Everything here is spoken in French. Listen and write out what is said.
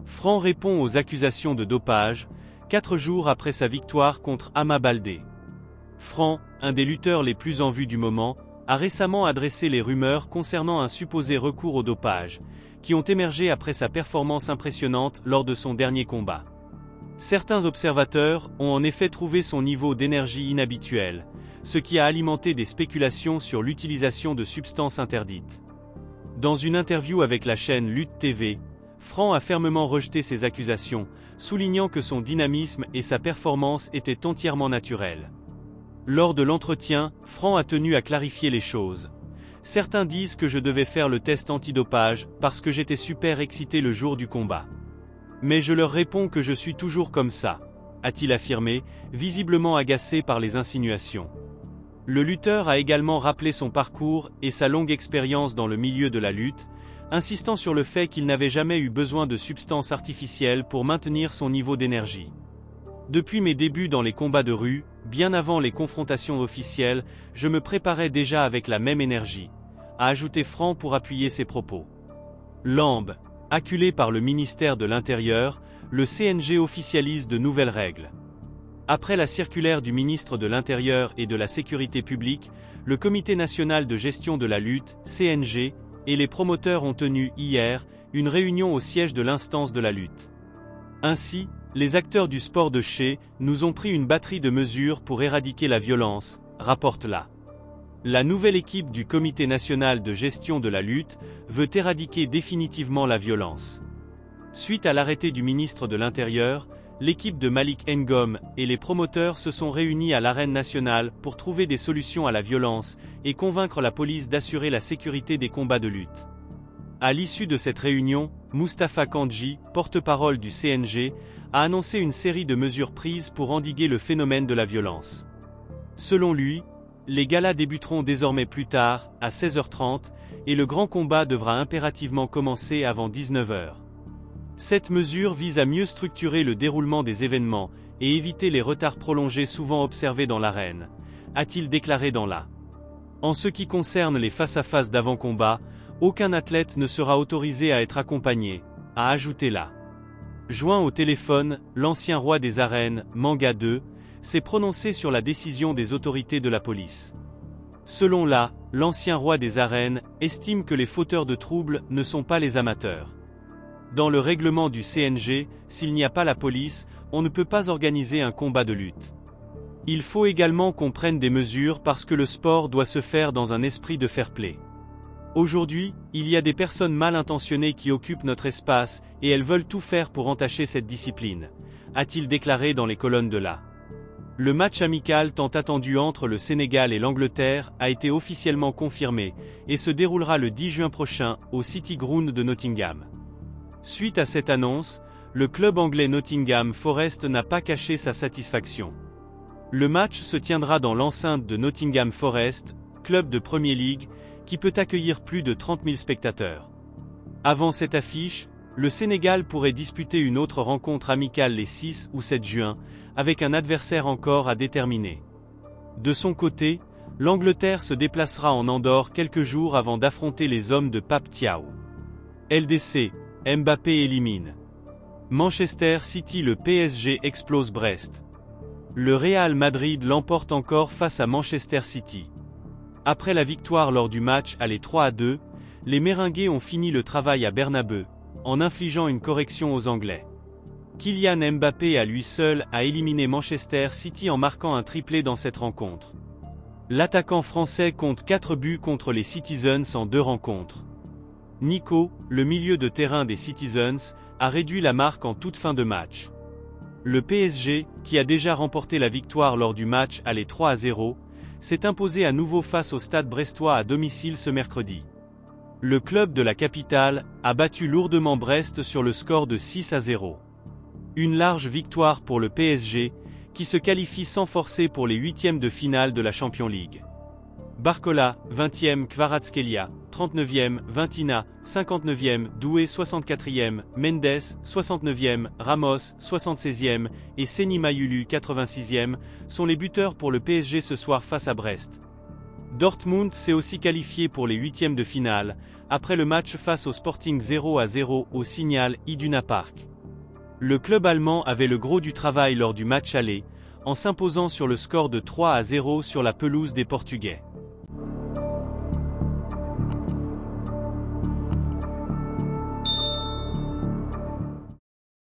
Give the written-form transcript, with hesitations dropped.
Franc répond aux accusations de dopage, 4 jours après sa victoire contre Ama Baldé. Franc, un des lutteurs les plus en vue du moment, a récemment adressé les rumeurs concernant un supposé recours au dopage, qui ont émergé après sa performance impressionnante lors de son dernier combat. Certains observateurs ont en effet trouvé son niveau d'énergie inhabituel, ce qui a alimenté des spéculations sur l'utilisation de substances interdites. Dans une interview avec la chaîne Lutte TV, Franc a fermement rejeté ces accusations, soulignant que son dynamisme et sa performance étaient entièrement naturels. Lors de l'entretien, Franc a tenu à clarifier les choses. Certains disent que je devais faire le test antidopage parce que j'étais super excité le jour du combat. Mais je leur réponds que je suis toujours comme ça, a-t-il affirmé, visiblement agacé par les insinuations. Le lutteur a également rappelé son parcours et sa longue expérience dans le milieu de la lutte, insistant sur le fait qu'il n'avait jamais eu besoin de substances artificielles pour maintenir son niveau d'énergie. Depuis mes débuts dans les combats de rue, bien avant les confrontations officielles, je me préparais déjà avec la même énergie, a ajouté Franc pour appuyer ses propos. Lambe, acculé par le ministère de l'Intérieur, le CNG officialise de nouvelles règles. Après la circulaire du ministre de l'Intérieur et de la Sécurité publique, le Comité national de gestion de la lutte, CNG, et les promoteurs ont tenu hier une réunion au siège de l'instance de la lutte. Ainsi, les acteurs du sport de chez nous ont pris une batterie de mesures pour éradiquer la violence, rapporte la nouvelle équipe du Comité national de gestion de la lutte veut éradiquer définitivement la violence. Suite à l'arrêté du ministre de l'Intérieur, l'équipe de Malik Ngom et les promoteurs se sont réunis à l'arène nationale pour trouver des solutions à la violence et convaincre la police d'assurer la sécurité des combats de lutte. À l'issue de cette réunion, Moustapha Kandji, porte-parole du CNG, a annoncé une série de mesures prises pour endiguer le phénomène de la violence. Selon lui, les galas débuteront désormais plus tard, à 16h30, et le grand combat devra impérativement commencer avant 19h. Cette mesure vise à mieux structurer le déroulement des événements et éviter les retards prolongés souvent observés dans l'arène, a-t-il déclaré dans la. En ce qui concerne les face-à-face d'avant-combat, aucun athlète ne sera autorisé à être accompagné, a ajouté la. Joint au téléphone, l'ancien roi des arènes, Manga 2, s'est prononcé sur la décision des autorités de la police. Selon l'ancien roi des arènes estime que les fauteurs de troubles ne sont pas les amateurs. Dans le règlement du CNG, s'il n'y a pas la police, on ne peut pas organiser un combat de lutte. Il faut également qu'on prenne des mesures parce que le sport doit se faire dans un esprit de fair-play. Aujourd'hui, il y a des personnes mal intentionnées qui occupent notre espace et elles veulent tout faire pour entacher cette discipline, a-t-il déclaré dans les colonnes de la. Le match amical tant attendu entre le Sénégal et l'Angleterre a été officiellement confirmé et se déroulera le 10 juin prochain au City Ground de Nottingham. Suite à cette annonce, le club anglais Nottingham Forest n'a pas caché sa satisfaction. Le match se tiendra dans l'enceinte de Nottingham Forest, club de Premier League, qui peut accueillir plus de 30 000 spectateurs. Avant cette affiche, le Sénégal pourrait disputer une autre rencontre amicale les 6 ou 7 juin, avec un adversaire encore à déterminer. De son côté, l'Angleterre se déplacera en Andorre quelques jours avant d'affronter les hommes de Pape Thiaw. LDC, Mbappé élimine. Manchester City, le PSG explose Brest. Le Real Madrid l'emporte encore face à Manchester City. Après la victoire lors du match aller 3-2, les Merengues ont fini le travail à Bernabeu, en infligeant une correction aux Anglais. Kylian Mbappé à lui seul a éliminé Manchester City en marquant un triplé dans cette rencontre. L'attaquant français compte 4 buts contre les Citizens en 2 rencontres. Nico, le milieu de terrain des Citizens, a réduit la marque en toute fin de match. Le PSG, qui a déjà remporté la victoire lors du match aller 3-0, s'est imposé à nouveau face au Stade brestois à domicile ce mercredi. Le club de la capitale a battu lourdement Brest sur le score de 6-0. Une large victoire pour le PSG, qui se qualifie sans forcer pour les 8e de finale de la Champions League. Barcola, 20e, Kvaratskhelia, 39e, Vintina, 59e, Doué, 64e, Mendes, 69e, Ramos, 76e, et Seny Mayulu, 86e, sont les buteurs pour le PSG ce soir face à Brest. Dortmund s'est aussi qualifié pour les 8e de finale, après le match face au Sporting 0-0 au Signal Iduna Park. Le club allemand avait le gros du travail lors du match aller, en s'imposant sur le score de 3-0 sur la pelouse des Portugais.